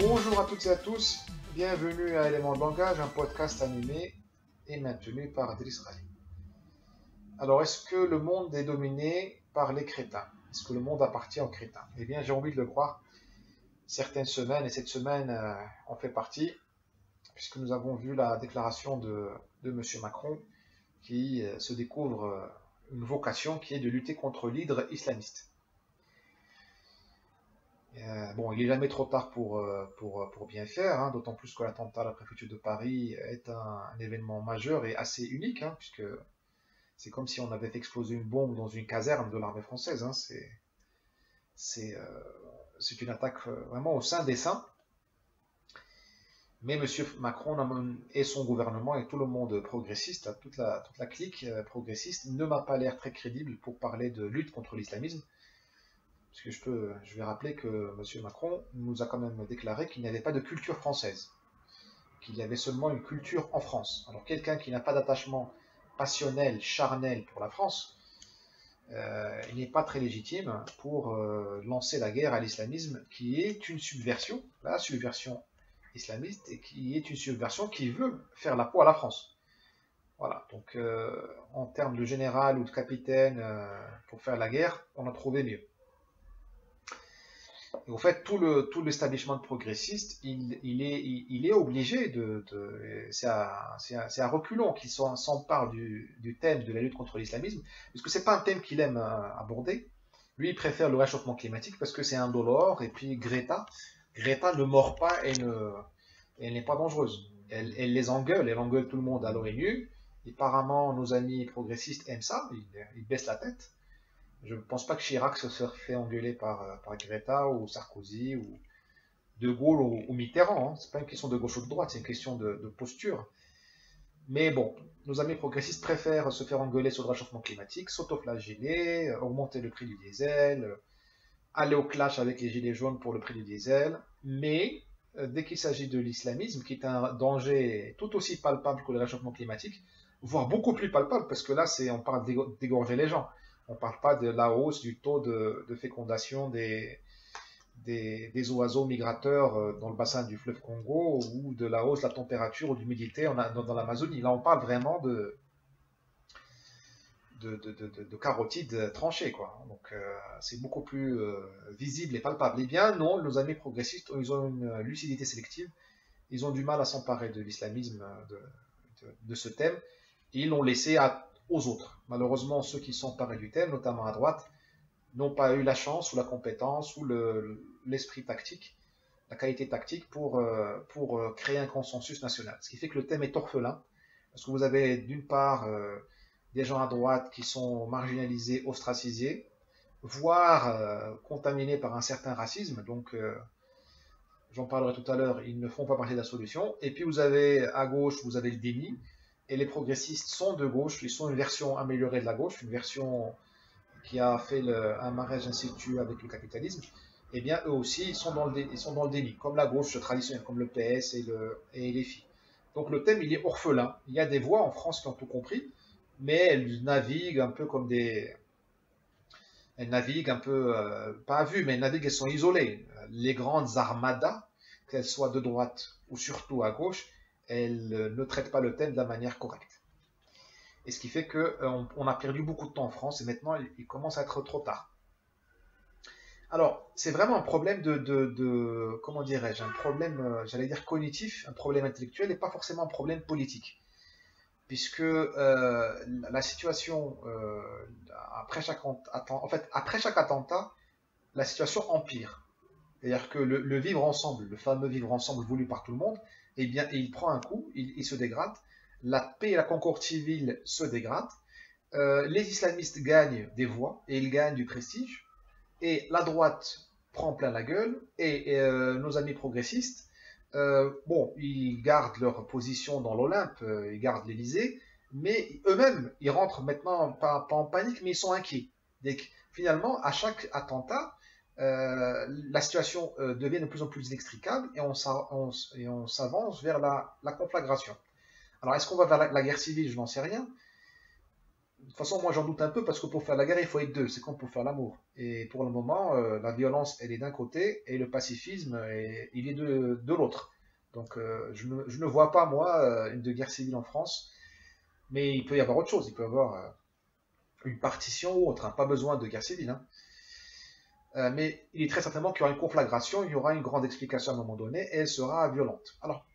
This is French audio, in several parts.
Bonjour à toutes et à tous, bienvenue à Éléments de langage, un podcast animé et maintenu par Driss Rali. Alors, est-ce que le monde est dominé par les crétins? Est-ce que le monde appartient aux crétins? Eh bien, j'ai envie de le croire. Certaines semaines, et cette semaine en fait partie, puisque nous avons vu la déclaration de M. Macron qui se découvre une vocation qui est de lutter contre l'hydre islamiste. Bon, il n'est jamais trop tard pour bien faire, hein, d'autant plus que l'attentat à la préfecture de Paris est un événement majeur et assez unique, hein, puisque c'est comme si on avait fait exploser une bombe dans une caserne de l'armée française. Hein, c'est une attaque vraiment au sein des saints. Mais M. Macron et son gouvernement et tout le monde progressiste, toute la clique progressiste, ne m'a pas l'air très crédible pour parler de lutte contre l'islamisme. Parce que je vais rappeler que M. Macron nous a quand même déclaré qu'il n'y avait pas de culture française, qu'il y avait seulement une culture en France. Alors quelqu'un qui n'a pas d'attachement passionnel, charnel pour la France, il n'est pas très légitime pour lancer la guerre à l'islamisme, qui est une subversion, la subversion islamiste, et qui est une subversion qui veut faire la peau à la France. Voilà, donc en termes de général ou de capitaine pour faire la guerre, on a trouvé mieux. Et au fait, tout l'establishment progressiste, il est obligé c'est à reculons qu'il s'empare du thème de la lutte contre l'islamisme, puisque c'est pas un thème qu'il aime aborder. Lui, il préfère le réchauffement climatique parce que c'est indolore, et puis Greta ne mord pas et elle n'est pas dangereuse. Elle les engueule, elle engueule tout le monde à l'ONU. Apparemment, nos amis progressistes aiment ça, ils baissent la tête. Je ne pense pas que Chirac se soit fait engueuler par Greta ou Sarkozy ou De Gaulle ou Mitterrand. Hein. Ce n'est pas une question de gauche ou de droite, c'est une question de posture. Mais bon, nos amis progressistes préfèrent se faire engueuler sur le réchauffement climatique, s'autoflageller, augmenter le prix du diesel, aller au clash avec les gilets jaunes pour le prix du diesel. Mais dès qu'il s'agit de l'islamisme, qui est un danger tout aussi palpable que le réchauffement climatique, voire beaucoup plus palpable, parce que là, on parle d'égorger les gens. On ne parle pas de la hausse du taux de fécondation des oiseaux migrateurs dans le bassin du fleuve Congo ou de la hausse de la température ou de l'humidité dans l'Amazonie. Là, on parle vraiment de carotides tranchées, quoi. Donc, c'est beaucoup plus visible et palpable. Eh bien, non, nos amis progressistes, ils ont une lucidité sélective. Ils ont du mal à s'emparer de l'islamisme, de ce thème. Et ils l'ont laissé aux autres. Malheureusement, ceux qui sont emparés du thème, notamment à droite, n'ont pas eu la chance ou la compétence ou l'esprit tactique, la qualité tactique pour créer un consensus national. Ce qui fait que le thème est orphelin, parce que vous avez d'une part des gens à droite qui sont marginalisés, ostracisés, voire contaminés par un certain racisme, donc j'en parlerai tout à l'heure, ils ne font pas partie de la solution. Et puis vous avez à gauche, vous avez le déni, et les progressistes sont de gauche, ils sont une version améliorée de la gauche, une version qui a fait un mariage incestueux avec le capitalisme. Eh bien, eux aussi, ils sont dans le déni, comme la gauche traditionnelle, comme le PS et les filles. Donc le thème, il est orphelin. Il y a des voix en France qui ont tout compris, mais elles naviguent un peu comme elles naviguent un peu, pas à vue, mais elles naviguent, elles sont isolées. Les grandes armadas, qu'elles soient de droite ou surtout à gauche, elles ne traitent pas le thème de la manière correcte. Et ce qui fait qu'on a perdu beaucoup de temps en France et maintenant il commence à être trop tard. Alors, c'est vraiment un problème comment dirais-je, un problème, j'allais dire cognitif, un problème intellectuel et pas forcément un problème politique. Puisque la situation, après chaque attentat, la situation empire. C'est-à-dire que le vivre ensemble, le fameux vivre ensemble voulu par tout le monde, eh bien, il prend un coup, il se dégrade. La paix et la concorde civile se dégradent. Les islamistes gagnent des voix et ils gagnent du prestige. Et la droite prend plein la gueule. Et nos amis progressistes, bon, ils gardent leur position dans l'Olympe, ils gardent l'Élysée, mais eux-mêmes, ils rentrent maintenant pas en panique, mais ils sont inquiets. Donc, finalement, à chaque attentat, la situation devient de plus en plus inextricable et on s'avance vers la conflagration. Alors, est-ce qu'on va vers la guerre civile? Je n'en sais rien. De toute façon, moi j'en doute un peu parce que pour faire la guerre, il faut être deux. C'est comme pour faire l'amour. Et pour le moment, la violence, elle est d'un côté et le pacifisme, il est de l'autre. Donc je ne vois pas, moi, de guerre civile en France. Mais il peut y avoir autre chose. Il peut y avoir une partition ou autre, hein. Pas besoin de guerre civile, hein. Mais il est très certainement qu'il y aura une conflagration, il y aura une grande explication à un moment donné et elle sera violente. Alors,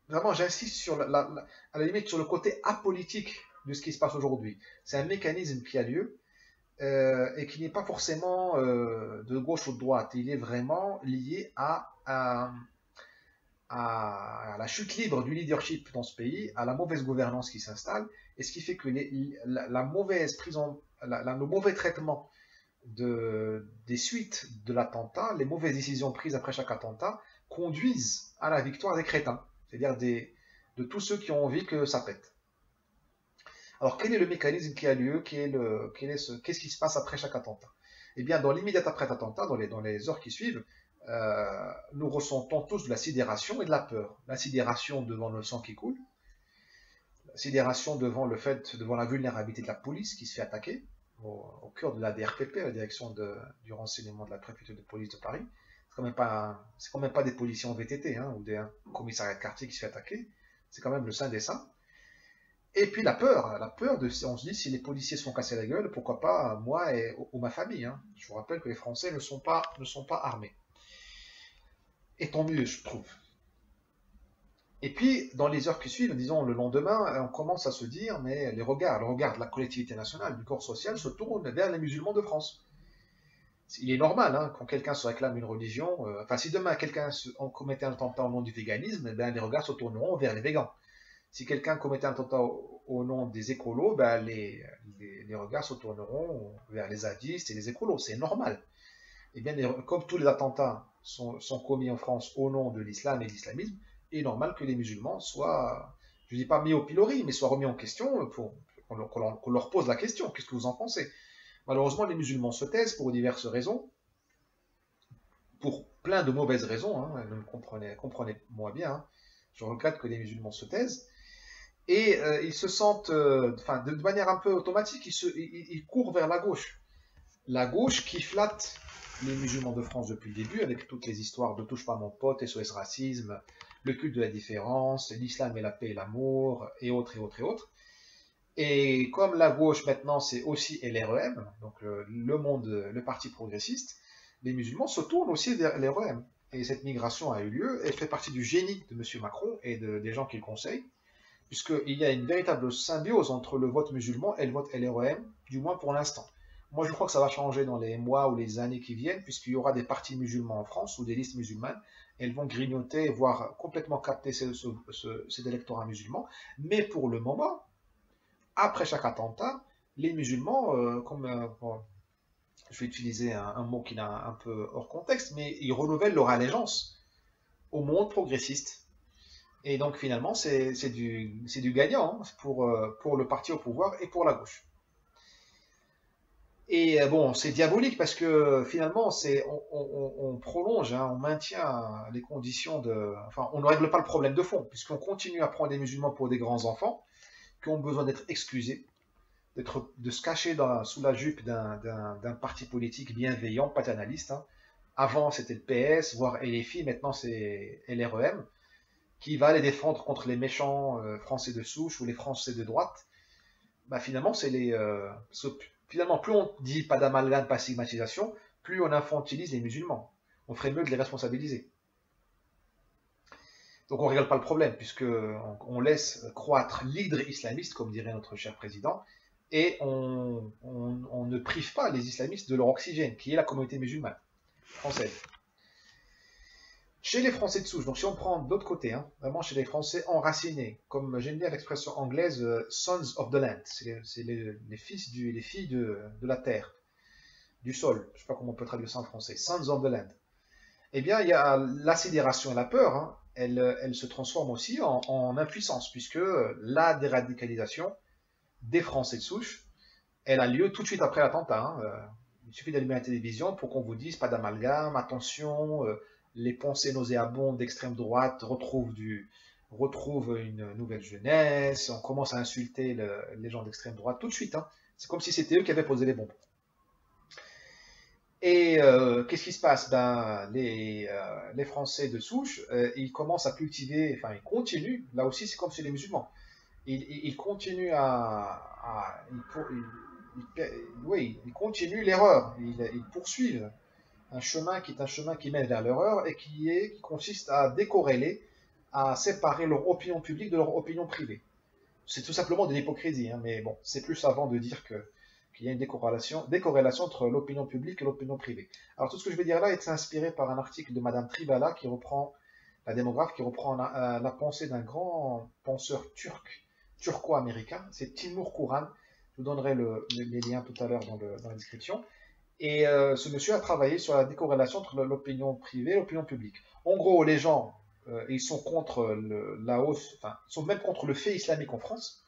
vraiment, j'insiste sur à la limite sur le côté apolitique de ce qui se passe aujourd'hui. C'est un mécanisme qui a lieu et qui n'est pas forcément de gauche ou de droite. Il est vraiment lié à la chute libre du leadership dans ce pays, à la mauvaise gouvernance qui s'installe, et ce qui fait que la mauvaise prise le mauvais traitement des suites de l'attentat, les mauvaises décisions prises après chaque attentat, conduisent à la victoire des crétins, c'est-à-dire de tous ceux qui ont envie que ça pète. Alors quel est le mécanisme qui a lieu, qu'est-ce qui se passe après chaque attentat? Eh bien, dans l'immédiat après l'attentat, dans les heures qui suivent, nous ressentons tous de la sidération et de la peur. La sidération devant le sang qui coule, la sidération devant la vulnérabilité de la police qui se fait attaquer, au cœur de la DRPP, la direction du renseignement de la préfecture de police de Paris. C'est quand même pas des policiers en VTT, hein, ou des commissariats de quartier qui se fait attaquer. C'est quand même le saint des saints. Et puis la peur on se dit si les policiers se font casser la gueule, pourquoi pas moi ou ma famille, hein. Je vous rappelle que les Français ne sont pas armés. Et tant mieux, je trouve. Et puis, dans les heures qui suivent, disons le lendemain, on commence à se dire, mais le regard de la collectivité nationale, du corps social, se tourne vers les musulmans de France. Il est normal, hein, quand quelqu'un se réclame une religion, enfin, si demain quelqu'un commettait un attentat au nom du véganisme, ben, les regards se tourneront vers les végans. Si quelqu'un commettait un attentat au nom des écolos, ben, les regards se tourneront vers les zadistes et les écolos. C'est normal. Et bien, comme tous les attentats sont commis en France au nom de l'islam et de l'islamisme, il est normal que les musulmans soient, je ne dis pas mis au pilori, mais soient remis en question pour qu'on leur pose la question. Qu'est-ce que vous en pensez? Malheureusement, les musulmans se taisent pour diverses raisons, pour plein de mauvaises raisons, hein, comprenez-moi bien, hein. Je regrette que les musulmans se taisent, et ils se sentent, de manière un peu automatique, ils courent vers la gauche qui flatte les musulmans de France depuis le début, avec toutes les histoires de touche pas à mon pote, SOS racisme, le culte de la différence, l'islam et la paix et l'amour, et autres, et autres, et autres. Et comme la gauche maintenant c'est aussi LREM, donc le parti progressiste, les musulmans se tournent aussi vers LREM. Et cette migration a eu lieu, elle fait partie du génie de M. Macron et des gens qui le conseillent, puisqu'il y a une véritable symbiose entre le vote musulman et le vote LREM, du moins pour l'instant. Moi, je crois que ça va changer dans les mois ou les années qui viennent, puisqu'il y aura des partis musulmans en France ou des listes musulmanes. Elles vont grignoter, voire complètement capter cet électorat musulman. Mais pour le moment, après chaque attentat, les musulmans, bon, je vais utiliser un mot qui est un peu hors contexte, mais ils renouvellent leur allégeance au monde progressiste. Et donc finalement, c'est du gagnant, hein, pour le parti au pouvoir et pour la gauche. Et bon, c'est diabolique parce que finalement, on prolonge, hein, on maintient les conditions enfin, on ne règle pas le problème de fond, puisqu'on continue à prendre des musulmans pour des grands enfants qui ont besoin d'être excusés, de se cacher sous la jupe d'un parti politique bienveillant, paternaliste, hein. Avant, c'était le PS, voire LFI, maintenant c'est LREM, qui va les défendre contre les méchants Français de souche ou les Français de droite. Bah, finalement, finalement, plus on dit pas d'amalgame, pas stigmatisation, plus on infantilise les musulmans. On ferait mieux de les responsabiliser. Donc on ne règle pas le problème, puisqu'on laisse croître l'hydre islamiste, comme dirait notre cher président, et on ne prive pas les islamistes de leur oxygène, qui est la communauté musulmane française. Chez les Français de souche, donc si on prend d'autre côté, hein, vraiment chez les Français enracinés, comme j'aime bien l'expression anglaise Sons of the Land, c'est les filles de la terre, du sol, je ne sais pas comment on peut traduire ça en français, Sons of the Land. Eh bien, il y a la sidération et la peur, hein, elle se transforme aussi en impuissance, puisque la déradicalisation des Français de souche, elle a lieu tout de suite après l'attentat, hein. Il suffit d'allumer la télévision pour qu'on vous dise pas d'amalgame, attention, les pensées nauséabondes d'extrême droite retrouvent retrouve une nouvelle jeunesse, on commence à insulter les gens d'extrême droite tout de suite, hein. C'est comme si c'était eux qui avaient posé les bombes. Et qu'est-ce qui se passe? Ben, les Français de souche, ils commencent à cultiver, enfin ils continuent, là aussi c'est comme chez les musulmans, ils continuent oui, ils continuent l'erreur, ils poursuivent un chemin qui est un chemin qui mène vers l'erreur et qui consiste à décorréler, à séparer leur opinion publique de leur opinion privée. C'est tout simplement de l'hypocrisie, hein, mais bon, c'est plus savant de dire qu'il y a une décorrélation entre l'opinion publique et l'opinion privée. Alors tout ce que je vais dire là est inspiré par un article de Madame Tribala, qui reprend, la démographe, qui reprend la pensée d'un grand penseur turco-américain, c'est Timur Kuran. Je vous donnerai les liens tout à l'heure dans la description. Et ce monsieur a travaillé sur la décorrélation entre l'opinion privée et l'opinion publique. En gros, les gens, ils sont contre la hausse, enfin, ils sont même contre le fait islamique en France.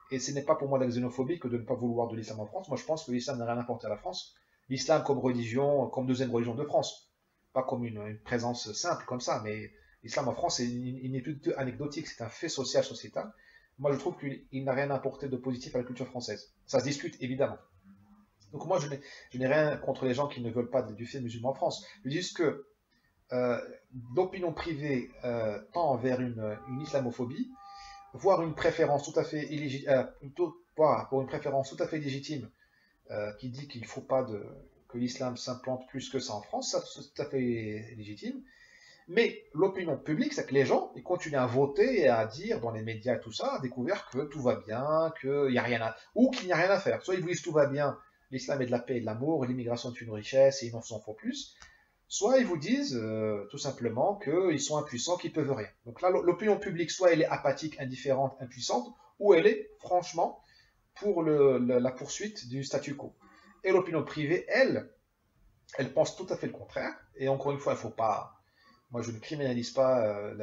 Et ce n'est pas pour moi de la xénophobie que de ne pas vouloir de l'islam en France. Moi, je pense que l'islam n'a rien apporté à la France. L'islam comme religion, comme deuxième religion de France. Pas comme une présence simple comme ça, mais l'islam en France, c'est une étude anecdotique, c'est un fait social, sociétal. Moi, je trouve qu'il n'a rien apporté de positif à la culture française. Ça se discute, évidemment. Donc moi, je n'ai rien contre les gens qui ne veulent pas du fait musulman en France. Je dis juste que euh, l'opinion privée tend vers une islamophobie, voire une préférence tout à fait pour une préférence tout à fait légitime, qui dit qu'il ne faut pas que l'islam s'implante plus que ça en France, ça c'est tout à fait légitime. Mais l'opinion publique, c'est que les gens, ils continuent à voter et à dire dans les médias et tout ça, à découvrir que tout va bien, qu'il n'y a rien à, ou qu'il n'y a rien à faire. Soit ils vous disent tout va bien, l'islam est de la paix et de l'amour, l'immigration est une richesse et il n'en faut plus. Soit ils vous disent tout simplement qu'ils sont impuissants, qu'ils peuvent rien. Donc là, l'opinion publique, soit elle est apathique, indifférente, impuissante, ou elle est franchement pour la poursuite du statu quo. Et l'opinion privée, elle pense tout à fait le contraire. Et encore une fois, il ne faut pas, moi, je ne criminalise pas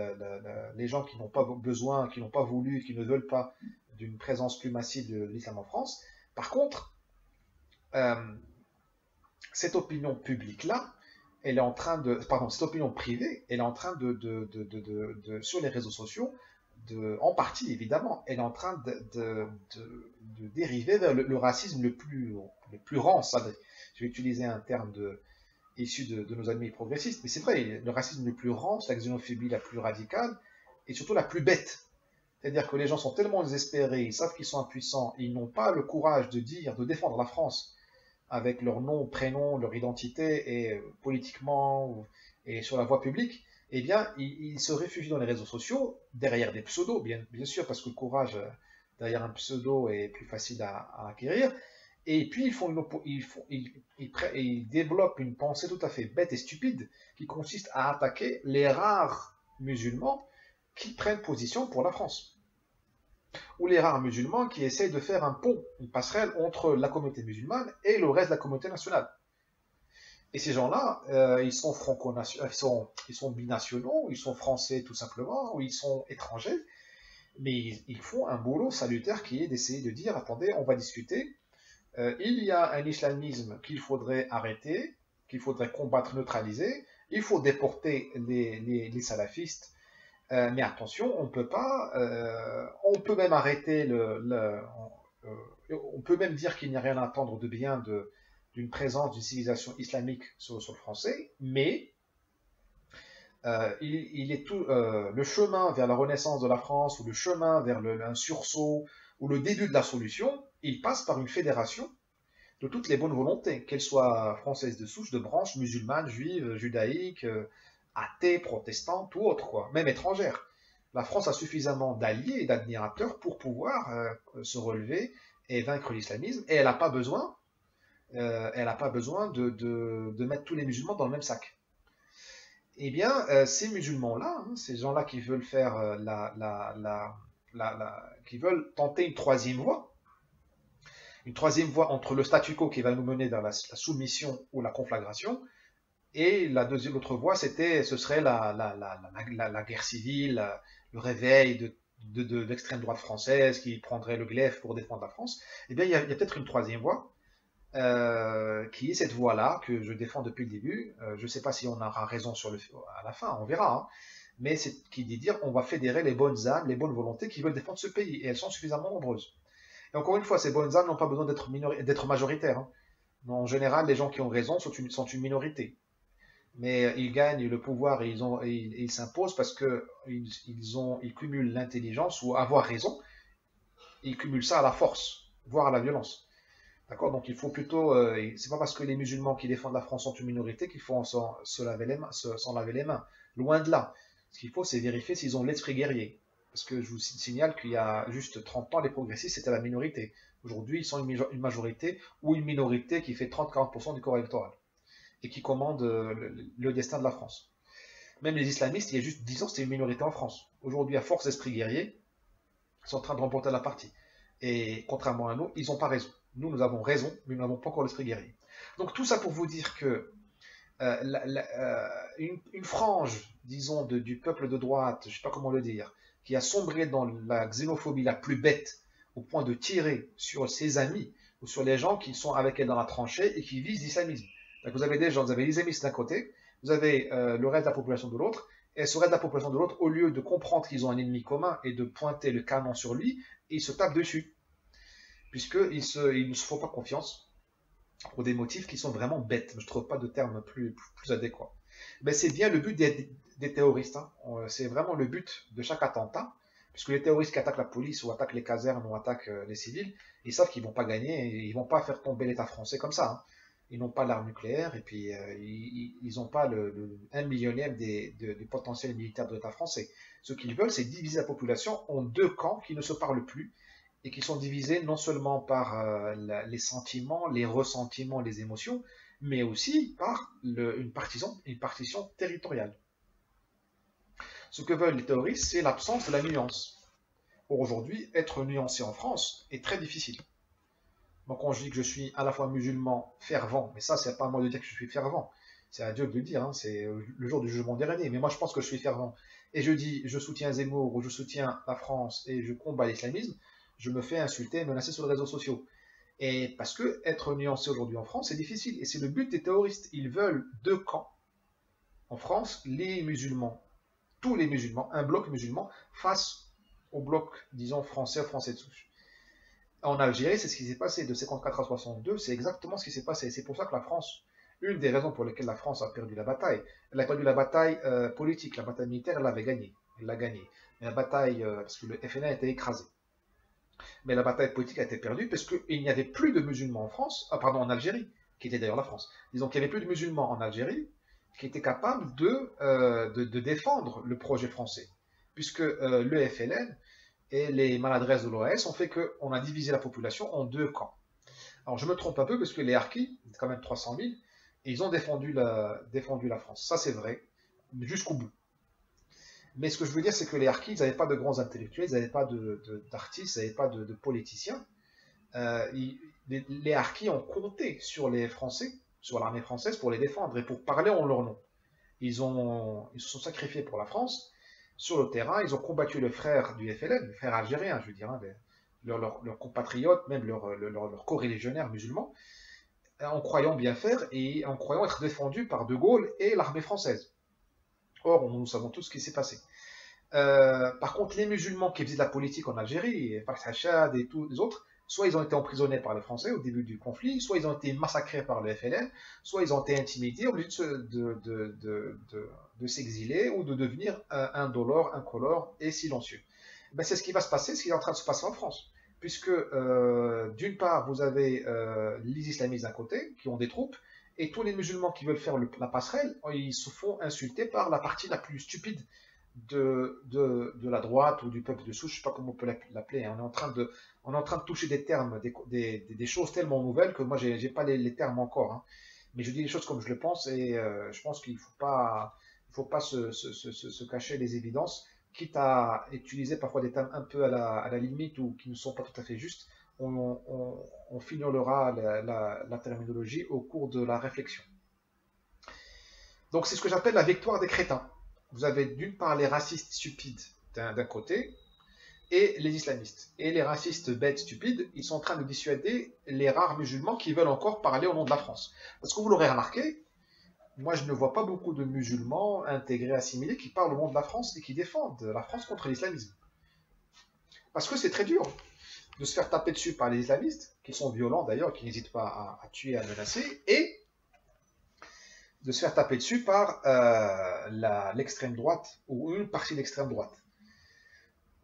les gens qui n'ont pas besoin, qui n'ont pas voulu, qui ne veulent pas d'une présence plus massive de l'islam en France. Par contre, euh, cette opinion publique-là, elle est en train de, pardon, cette opinion privée, elle est en train sur les réseaux sociaux, en partie évidemment, elle est en train de dériver vers le racisme le plus rance. Je vais utiliser un terme issu de nos amis progressistes, mais c'est vrai, le racisme le plus rance, la xénophobie la plus radicale, et surtout la plus bête. C'est-à-dire que les gens sont tellement désespérés, ils savent qu'ils sont impuissants, ils n'ont pas le courage de dire, de défendre la France avec leur nom, prénom, leur identité, et politiquement, et sur la voie publique, eh bien, ils se réfugient dans les réseaux sociaux, derrière des pseudos, bien sûr, parce que le courage derrière un pseudo est plus facile à acquérir, et puis ils développent une pensée tout à fait bête et stupide qui consiste à attaquer les rares musulmans qui prennent position pour la France. Ou les rares musulmans qui essayent de faire un pont, une passerelle entre la communauté musulmane et le reste de la communauté nationale. Et ces gens-là, ils sont ils sont binationaux, ils sont français tout simplement, ou ils sont étrangers, mais ils font un boulot salutaire qui est d'essayer de dire, attendez, on va discuter, il y a un islamisme qu'il faudrait arrêter, qu'il faudrait combattre, neutraliser, il faut déporter les salafistes, mais attention, on peut pas, on peut même arrêter on peut même dire qu'il n'y a rien à attendre de bien d'une présence d'une civilisation islamique sur le sol français, mais il est le chemin vers la renaissance de la France ou le chemin vers un sursaut ou le début de la solution, il passe par une fédération de toutes les bonnes volontés, qu'elles soient françaises de souche, de branche, musulmanes, juives, judaïques, athées, protestantes ou autres, quoi, même étrangères. La France a suffisamment d'alliés et d'admirateurs pour pouvoir se relever et vaincre l'islamisme, et elle n'a pas besoin de mettre tous les musulmans dans le même sac. Eh bien, ces musulmans-là, hein, ces gens-là qui veulent faire qui veulent tenter une troisième voie entre le statu quo qui va nous mener vers la soumission ou la conflagration, et l'autre voie, ce serait la guerre civile, le réveil de l'extrême droite française qui prendrait le glaive pour défendre la France. Eh bien, il y a peut-être une troisième voie, qui est cette voie-là que je défends depuis le début. Je ne sais pas si on aura raison à la fin, on verra, hein. mais c'est qui dit dire on va fédérer les bonnes âmes, les bonnes volontés qui veulent défendre ce pays, et elles sont suffisamment nombreuses. Et encore une fois, ces bonnes âmes n'ont pas besoin d'être majoritaires, hein. En général, les gens qui ont raison sont une minorité. Mais ils gagnent le pouvoir et ils s'imposent parce qu'ils cumulent l'intelligence ou avoir raison, ils cumulent ça à la force, voire à la violence. D'accord. Donc il faut plutôt, c'est pas parce que les musulmans qui défendent la France sont une minorité qu'il faut se laver les mains, s'en laver les mains. Loin de là. Ce qu'il faut, c'est vérifier s'ils ont l'esprit guerrier. Parce que je vous signale qu'il y a juste 30 ans, les progressistes, c'était la minorité. Aujourd'hui, ils sont une majorité ou une minorité qui fait 30-40% du corps électoral et qui commande le destin de la France. Même les islamistes, il y a juste 10 ans, c'était une minorité en France. Aujourd'hui, à force d'esprit guerrier, ils sont en train de remporter la partie. Et contrairement à nous, ils n'ont pas raison. Nous, nous avons raison, mais nous n'avons pas encore l'esprit guerrier. Donc tout ça pour vous dire que une frange, disons, du peuple de droite, je ne sais pas comment le dire, qui a sombré dans la xénophobie la plus bête, au point de tirer sur ses amis, ou sur les gens qui sont avec elle dans la tranchée et qui visent l'islamisme. Donc vous avez des gens, vous avez les islamistes d'un côté, vous avez le reste de la population de l'autre, et ce reste de la population de l'autre, au lieu de comprendre qu'ils ont un ennemi commun et de pointer le canon sur lui, ils se tapent dessus, puisqu'ils ne se font pas confiance pour des motifs qui sont vraiment bêtes. Je ne trouve pas de terme plus adéquat. Mais c'est bien le but des terroristes, hein. C'est vraiment le but de chaque attentat, puisque les terroristes qui attaquent la police ou attaquent les casernes ou attaquent les civils, ils savent qu'ils ne vont pas gagner, et ils ne vont pas faire tomber l'État français comme ça, hein. Ils n'ont pas l'arme nucléaire, et puis ils n'ont pas un millionième du potentiel militaire de l'État français. Ce qu'ils veulent, c'est diviser la population en deux camps qui ne se parlent plus, et qui sont divisés non seulement par les sentiments, les ressentiments, les émotions, mais aussi par une partition territoriale. Ce que veulent les terroristes, c'est l'absence de la nuance. Or, aujourd'hui, être nuancé en France est très difficile. Donc, quand je dis que je suis à la fois musulman fervent, mais ça, c'est pas à moi de dire que je suis fervent, c'est à Dieu de le dire, hein, c'est le jour du jugement dernier. Mais moi, je pense que je suis fervent. Et je dis, je soutiens Zemmour ou je soutiens la France et je combats l'islamisme, je me fais insulter et menacer sur les réseaux sociaux. Et parce que être nuancé aujourd'hui en France, c'est difficile. Et c'est le but des terroristes. Ils veulent deux camps. En France, les musulmans, tous les musulmans, un bloc musulman face au bloc, disons, français de souche. En Algérie, c'est ce qui s'est passé de 54 à 62, c'est exactement ce qui s'est passé. C'est pour ça que la France, une des raisons pour lesquelles la France a perdu la bataille, elle a perdu la bataille politique, la bataille militaire, elle l'avait gagnée. Elle l'a gagnée. Mais la bataille, parce que le FNA a été écrasé. Mais la bataille politique a été perdue parce qu'il n'y avait plus de musulmans en France, en Algérie, qui était d'ailleurs la France. Disons qu'il n'y avait plus de musulmans en Algérie qui étaient capables de défendre le projet français. Puisque le FLN et les maladresses de l'OAS ont fait qu'on a divisé la population en deux camps. Alors je me trompe un peu parce que les Harkis, c'est quand même 300 000, et ils ont défendu la France. Ça c'est vrai, jusqu'au bout. Mais ce que je veux dire, c'est que les Harkis, ils n'avaient pas de grands intellectuels, ils n'avaient pas d'artistes, ils n'avaient pas de politiciens. Les Harkis ont compté sur les Français, sur l'armée française pour les défendre et pour parler en leur nom. Ils se sont sacrifiés pour la France. Sur le terrain, ils ont combattu le frère du FLN, le frère algérien, je veux dire, hein, leurs compatriotes, même leurs coreligionnaires musulmans, en croyant bien faire et en croyant être défendus par De Gaulle et l'armée française. Or, nous savons tous ce qui s'est passé. Par contre, les musulmans qui faisaient de la politique en Algérie, Fax Hachad et tous les autres, soit ils ont été emprisonnés par les Français au début du conflit, soit ils ont été massacrés par le FLN, soit ils ont été intimidés, obligés de s'exiler ou de devenir indolores, incolores et silencieux. Ben, c'est ce qui va se passer, ce qui est en train de se passer en France. Puisque, d'une part, vous avez les islamistes d'un côté, qui ont des troupes, et tous les musulmans qui veulent faire la passerelle, ils se font insulter par la partie la plus stupide de la droite ou du peuple de souche, je ne sais pas comment on peut l'appeler. Hein. On est en train de toucher des termes, des choses tellement nouvelles que moi, je n'ai pas les termes encore. Hein. Mais je dis les choses comme je le pense et je pense qu'il ne faut pas se cacher les évidences, quitte à utiliser parfois des termes un peu à la limite ou qui ne sont pas tout à fait justes. On fignolera la terminologie au cours de la réflexion. Donc c'est ce que j'appelle la victoire des crétins. Vous avez d'une part les racistes stupides d'un côté et les islamistes. Et les racistes bêtes stupides, ils sont en train de dissuader les rares musulmans qui veulent encore parler au nom de la France. Parce que vous l'aurez remarqué, moi je ne vois pas beaucoup de musulmans intégrés, assimilés, qui parlent au nom de la France et qui défendent la France contre l'islamisme. Parce que c'est très dur de se faire taper dessus par les islamistes, qui sont violents d'ailleurs, qui n'hésitent pas à tuer, à menacer, et de se faire taper dessus par l'extrême droite, ou une partie de l'extrême droite.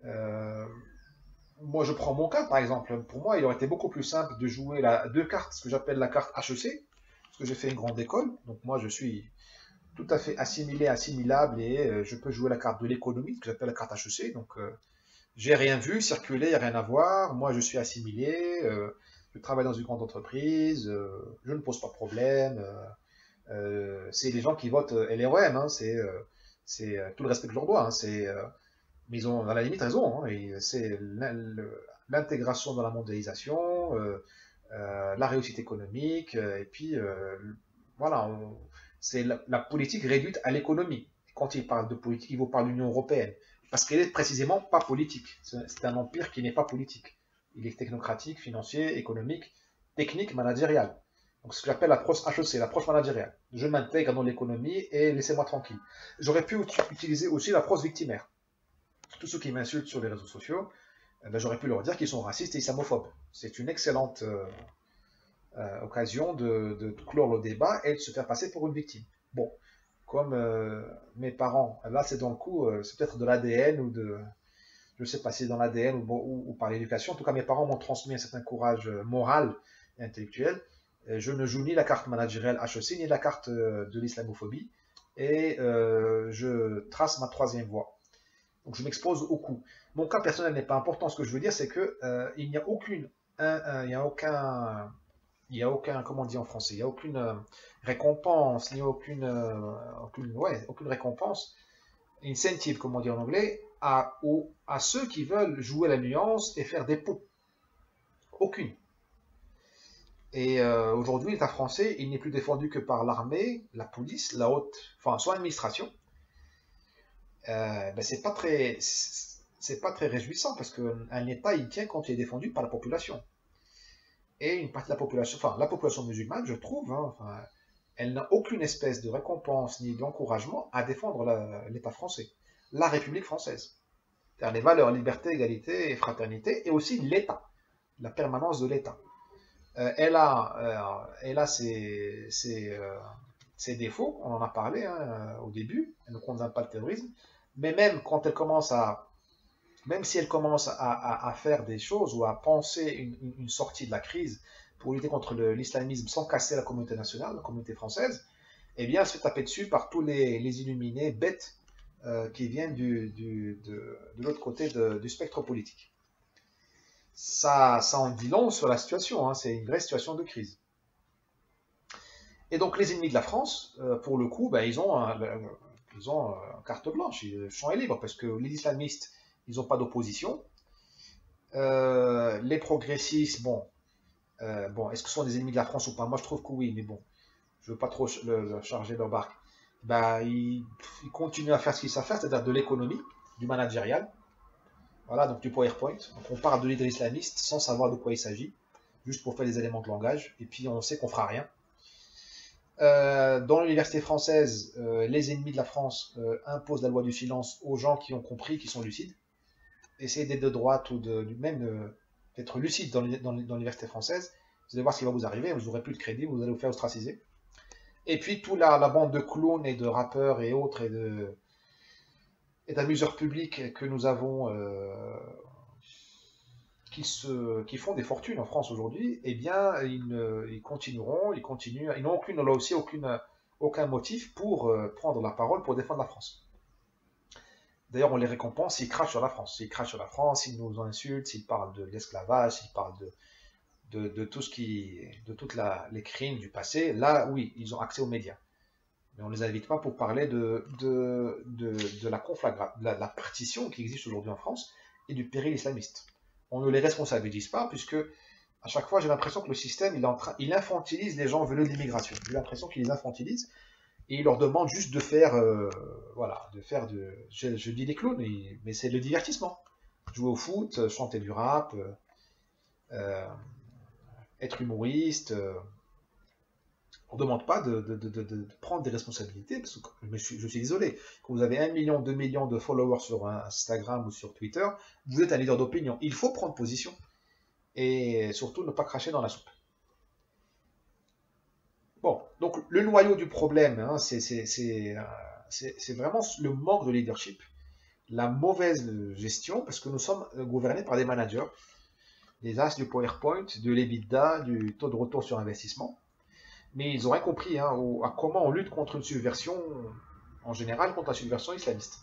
Euh, Moi, je prends mon cas, par exemple. Pour moi, il aurait été beaucoup plus simple de jouer deux cartes, ce que j'appelle la carte HEC, parce que j'ai fait une grande école. Donc moi, je suis tout à fait assimilé, assimilable, et je peux jouer la carte de l'économie, ce que j'appelle la carte HEC. Donc, j'ai rien vu circuler, il n'y a rien à voir. Moi, je suis assimilé, je travaille dans une grande entreprise, je ne pose pas de problème. C'est les gens qui votent LREM, hein, c'est tout le respect que je leur dois. Hein, mais ils ont à la limite raison. Hein, c'est l'intégration dans la mondialisation, la réussite économique, et puis voilà, c'est la politique réduite à l'économie. Quand il parle de politique, il vous parle de l'Union européenne, parce qu'elle est précisément pas politique. C'est un empire qui n'est pas politique. Il est technocratique, financier, économique, technique, managérial. Donc ce que j'appelle l'approche HEC, l'approche managériale. Je m'intègre dans l'économie et laissez-moi tranquille. J'aurais pu utiliser aussi l'approche victimaire. Tous ceux qui m'insultent sur les réseaux sociaux, ben, j'aurais pu leur dire qu'ils sont racistes et islamophobes. C'est une excellente occasion de clore le débat et de se faire passer pour une victime. Bon, comme mes parents, là c'est dans le coup, c'est peut-être de l'ADN ou de, je ne sais pas si c'est dans l'ADN ou par l'éducation, en tout cas mes parents m'ont transmis un certain courage moral et intellectuel. Et je ne joue ni la carte managériale HEC ni la carte de l'islamophobie et je trace ma troisième voie. Donc je m'expose au coup. Mon cas personnel n'est pas important. Ce que je veux dire, c'est que il n'y a aucune, il n'y a aucun, il n'y a aucun, comment on dit en français, il n'y a aucune récompense, ni aucune récompense, incentive, comme on dit en anglais, à ceux qui veulent jouer la nuance et faire des pots. Aucune. Et aujourd'hui, l'État français, il n'est plus défendu que par l'armée, la police, la haute, enfin, soit l'administration. Ben, c'est pas très réjouissant parce qu'un État, il tient quand il est défendu par la population. Et une partie de la population, enfin la population musulmane, je trouve, hein, enfin, elle n'a aucune espèce de récompense ni d'encouragement à défendre l'État français, la République française. C'est-à-dire les valeurs liberté, égalité et fraternité, et aussi l'État, la permanence de l'État. Elle a ses défauts, on en a parlé hein, au début, elle ne condamne pas le terrorisme, mais même quand elle commence à même si elle commence à faire des choses ou à penser une sortie de la crise pour lutter contre l'islamisme sans casser la communauté nationale, la communauté française, eh bien, elle se fait taper dessus par tous les illuminés bêtes qui viennent de l'autre côté du spectre politique. Ça en dit long sur la situation, hein, c'est une vraie situation de crise. Et donc, les ennemis de la France, pour le coup, ben, ils ont carte blanche, le champ est libre, parce que les islamistes, ils n'ont pas d'opposition. Les progressistes, bon, est-ce que ce sont des ennemis de la France ou pas? Moi, je trouve que oui, mais bon, je veux pas trop charger leur barque. Bah, ils continuent à faire ce qu'ils savent faire, c'est-à-dire de l'économie, du managérial, voilà, donc du PowerPoint. Donc on parle de leader islamiste sans savoir de quoi il s'agit, juste pour faire des éléments de langage, et puis on sait qu'on fera rien. Dans l'université française, les ennemis de la France imposent la loi du silence aux gens qui ont compris, qui sont lucides. Essayez d'être de droite ou même d'être lucide dans l'université française, vous allez voir ce qui va vous arriver, vous n'aurez plus de crédit, vous allez vous faire ostraciser. Et puis toute la bande de clowns et de rappeurs et autres et d'amuseurs publics que nous avons qui font des fortunes en France aujourd'hui, eh bien ils continueront, ils continuent, ils n'ont là aussi aucun motif pour prendre la parole pour défendre la France. D'ailleurs, on les récompense s'ils crachent sur la France. S'ils crachent sur la France, s'ils nous insultent, s'ils parlent de l'esclavage, s'ils parlent de tout ce de toutes les crimes du passé. Là, oui, ils ont accès aux médias. Mais on ne les invite pas pour parler de la partition qui existe aujourd'hui en France et du péril islamiste. On ne les responsabilise pas, puisque à chaque fois, j'ai l'impression que le système, il infantilise les gens venus de l'immigration. J'ai l'impression qu'il les infantilise et il leur demande juste de faire, voilà, je dis des clowns, mais c'est le divertissement. Jouer au foot, chanter du rap, être humoriste, On ne demande pas de prendre des responsabilités, parce que je suis désolé, quand vous avez 1 million, 2 millions de followers sur Instagram ou sur Twitter, vous êtes un leader d'opinion. Il faut prendre position et surtout ne pas cracher dans la soupe. Bon, donc le noyau du problème, hein, c'est vraiment le manque de leadership, la mauvaise gestion, parce que nous sommes gouvernés par des managers, les as du PowerPoint, de l'EBITDA, du taux de retour sur investissement. Mais ils auraient compris hein, à comment on lutte contre une subversion, en général contre la subversion islamiste.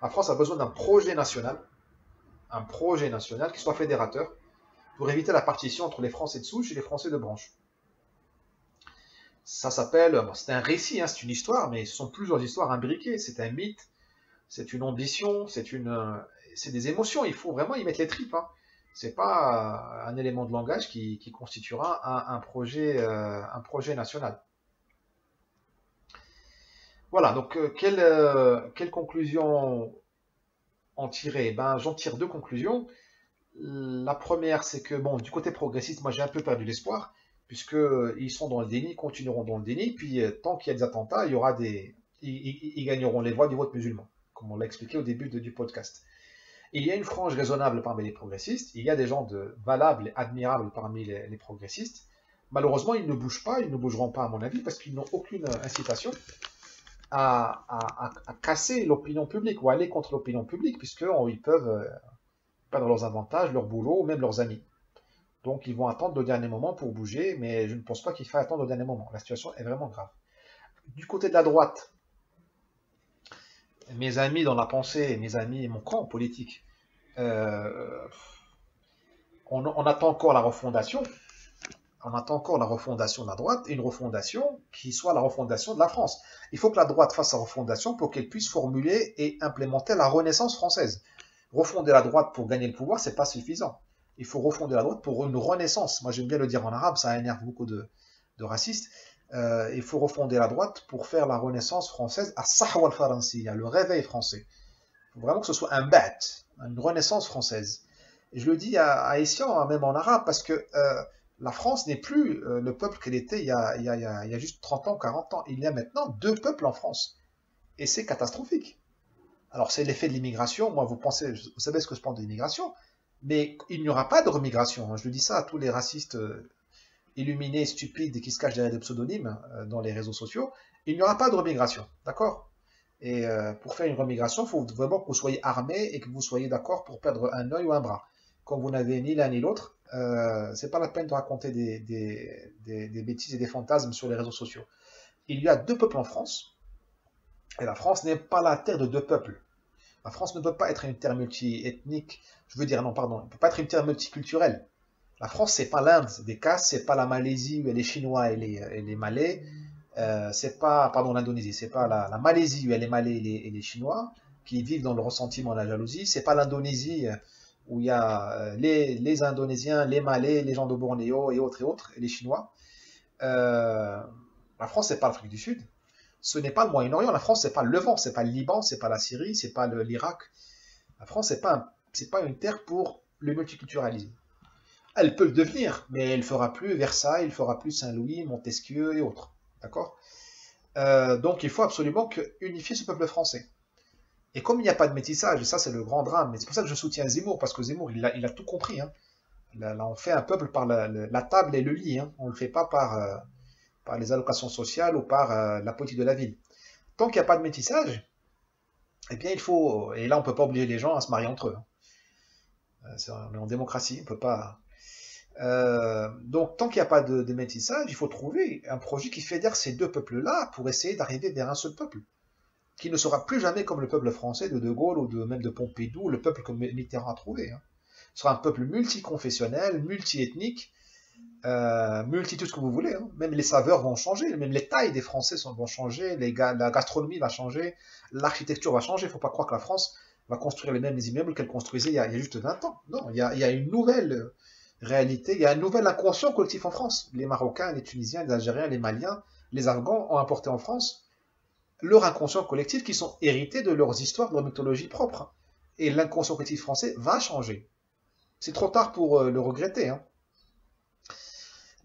La France a besoin d'un projet national qui soit fédérateur, pour éviter la partition entre les Français de souche et les Français de branche. Ça s'appelle, c'est un récit, hein, c'est une histoire, mais ce sont plusieurs histoires imbriquées. C'est un mythe, c'est une ambition, c'est des émotions. Il faut vraiment y mettre les tripes. Hein. C'est pas un élément de langage qui constituera un projet national. Voilà, donc quelle conclusion en tirer? Ben, j'en tire deux conclusions. La première, c'est que bon, du côté progressiste, moi j'ai un peu perdu l'espoir, puisqu'ils sont dans le déni, continueront dans le déni, puis tant qu'il y a des attentats, ils gagneront les voix du vote musulman, comme on l'a expliqué au début du podcast. Il y a une frange raisonnable parmi les progressistes, il y a des gens valables et admirables parmi les progressistes. Malheureusement, ils ne bougent pas, ils ne bougeront pas à mon avis, parce qu'ils n'ont aucune incitation à casser l'opinion publique ou aller contre l'opinion publique, puisqu'ils peuvent perdre leurs avantages, leur boulot, ou même leurs amis. Donc ils vont attendre le dernier moment pour bouger, mais je ne pense pas qu'il faille attendre le dernier moment. La situation est vraiment grave. Du côté de la droite, mes amis dans la pensée, mes amis, mon camp politique, on attend encore la refondation. On attend encore la refondation de la droite, et une refondation qui soit la refondation de la France. Il faut que la droite fasse sa refondation pour qu'elle puisse formuler et implémenter la Renaissance française. Refonder la droite pour gagner le pouvoir, c'est pas suffisant. Il faut refonder la droite pour une renaissance. Moi, j'aime bien le dire en arabe, ça énerve beaucoup de racistes. Il faut refonder la droite pour faire la renaissance française à Sahwa al-Faransiya, le réveil français. Il faut vraiment que ce soit un bat, une renaissance française. Et je le dis à Essian, même en arabe, parce que la France n'est plus le peuple qu'elle était il y a juste 30 ans, 40 ans. Il y a maintenant deux peuples en France. Et c'est catastrophique. Alors, c'est l'effet de l'immigration. Moi, vous savez ce que je pense de l'immigration, mais il n'y aura pas de remigration. Je le dis ça à tous les racistes illuminés, stupides et qui se cachent derrière des pseudonymes dans les réseaux sociaux. Il n'y aura pas de remigration, d'accord? Et pour faire une remigration, il faut vraiment que vous soyez armés et que vous soyez d'accord pour perdre un œil ou un bras. Quand vous n'avez ni l'un ni l'autre, c'est pas la peine de raconter des bêtises et des fantasmes sur les réseaux sociaux. Il y a deux peuples en France, et la France n'est pas la terre de deux peuples. La France ne peut pas être une terre multi-ethnique, je veux dire, non, pardon, elle ne peut pas être une terre multiculturelle. La France, c'est pas l'Inde des castes, c'est pas la Malaisie où il y a les Chinois et les Malais, c'est pas, pardon, l'Indonésie, c'est pas la Malaisie où il y a les Malais et les Chinois qui vivent dans le ressentiment et la jalousie, c'est pas l'Indonésie où il y a les Indonésiens, les Malais, les gens de Bornéo et autres, et les Chinois. La France, c'est pas l'Afrique du Sud. Ce n'est pas le Moyen-Orient. La France, c'est pas le Levant, c'est pas le Liban, c'est pas la Syrie, c'est pas l'Irak. La France, c'est pas une terre pour le multiculturalisme. Elle peut le devenir, mais elle fera plus Versailles, elle fera plus Saint-Louis, Montesquieu et autres. D'accord? Donc il faut absolument unifier ce peuple français. Et comme il n'y a pas de métissage, et ça c'est le grand drame, et c'est pour ça que je soutiens Zemmour, parce que Zemmour, il a tout compris. Hein. Là, on fait un peuple par la table et le lit. Hein. On ne le fait pas par les allocations sociales ou par la politique de la ville. Tant qu'il n'y a pas de métissage, eh bien il faut, et là on ne peut pas obliger les gens à se marier entre eux. Hein. On est en démocratie, on ne peut pas... donc tant qu'il n'y a pas de métissage, il faut trouver un projet qui fédère ces deux peuples-là pour essayer d'arriver vers un seul peuple, qui ne sera plus jamais comme le peuple français de Gaulle ou même de Pompidou, le peuple que Mitterrand a trouvé. Hein. Ce sera un peuple multiconfessionnel, multiethnique, tout ce que vous voulez. Hein. Même les saveurs vont changer, même les tailles des Français vont changer, la gastronomie va changer, l'architecture va changer. Il ne faut pas croire que la France va construire les mêmes immeubles qu'elle construisait il y a juste 20 ans. Non, il y a une nouvelle réalité, il y a un nouvel inconscient collectif en France. Les Marocains, les Tunisiens, les Algériens, les Maliens, les Afghans ont apporté en France leur inconscient collectif qui sont hérités de leurs histoires, de leur mythologie propre. Et l'inconscient collectif français va changer. C'est trop tard pour le regretter. Hein.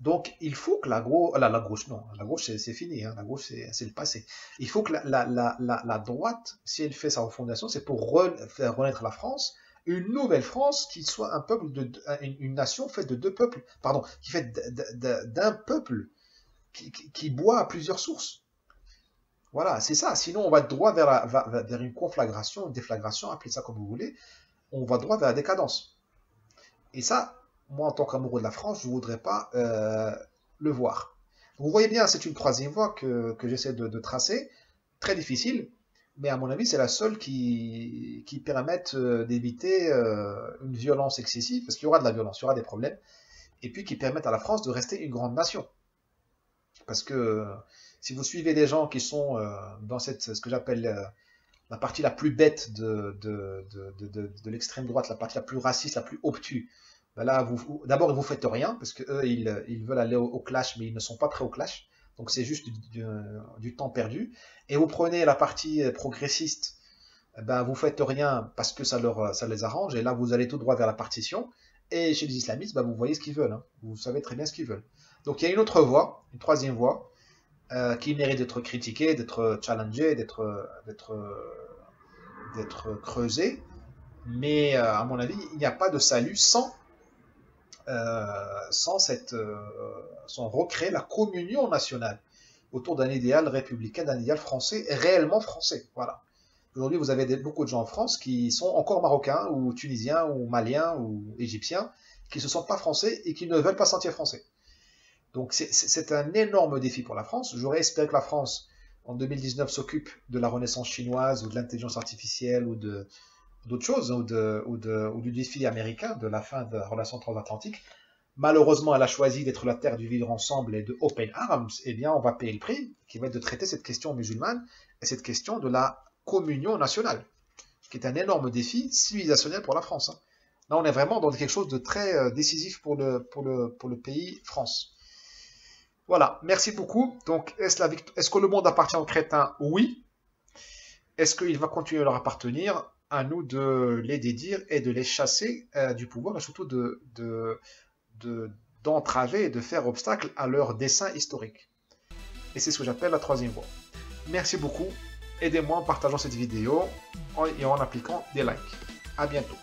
Donc, il faut que la gauche, non, la gauche, c'est fini, hein, la gauche, c'est le passé. Il faut que la droite, si elle fait sa refondation, c'est pour faire renaître la France, une nouvelle France qui soit un peuple une nation faite de deux peuples, pardon, qui fait d'un peuple qui boit à plusieurs sources. Voilà, c'est ça. Sinon, on va droit vers une conflagration, une déflagration, appelez ça comme vous voulez. On va droit vers la décadence. Et ça, moi, en tant qu'amoureux de la France, je ne voudrais pas le voir. Vous voyez bien, c'est une troisième voie que j'essaie de tracer. Très difficile, mais à mon avis, c'est la seule qui permette d'éviter une violence excessive, parce qu'il y aura de la violence, il y aura des problèmes, et puis qui permette à la France de rester une grande nation. Parce que si vous suivez des gens qui sont dans ce que j'appelle la partie la plus bête de l'extrême droite, la partie la plus raciste, la plus obtuse, ben là, d'abord, ils vous faites rien, parce qu'eux, ils veulent aller au clash, mais ils ne sont pas prêts au clash. Donc c'est juste du temps perdu. Et vous prenez la partie progressiste, ben vous faites rien parce que ça les arrange, et là vous allez tout droit vers la partition. Et chez les islamistes, ben, vous voyez ce qu'ils veulent, hein. Vous savez très bien ce qu'ils veulent. Donc il y a une autre voie, une troisième voie, qui mérite d'être critiquée, d'être challengée, d'être creusée. Mais à mon avis, il n'y a pas de salut sans recréer la communion nationale autour d'un idéal républicain, d'un idéal français, réellement français. Voilà. Aujourd'hui, vous avez beaucoup de gens en France qui sont encore marocains, ou tunisiens, ou maliens, ou égyptiens, qui ne se sentent pas français et qui ne veulent pas se sentir français. Donc c'est un énorme défi pour la France. J'aurais espéré que la France, en 2019, s'occupe de la renaissance chinoise, ou de l'intelligence artificielle, ou d'autres choses, ou du défi américain, de la fin de la relation transatlantique. Malheureusement, elle a choisi d'être la terre du vivre ensemble et de open arms. Eh bien, on va payer le prix, qui va être de traiter cette question musulmane et cette question de la communion nationale, qui est un énorme défi civilisationnel pour la France, hein. Là, on est vraiment dans quelque chose de très décisif pour le pays France. Voilà, merci beaucoup. Donc, est-ce que le monde appartient aux crétins? Oui. Est-ce qu'il va continuer à leur appartenir? À nous de les dédire et de les chasser du pouvoir, et surtout d'entraver et de faire obstacle à leur dessein historique. Et c'est ce que j'appelle la troisième voie. Merci beaucoup. Aidez-moi en partageant cette vidéo et en appliquant des likes. À bientôt.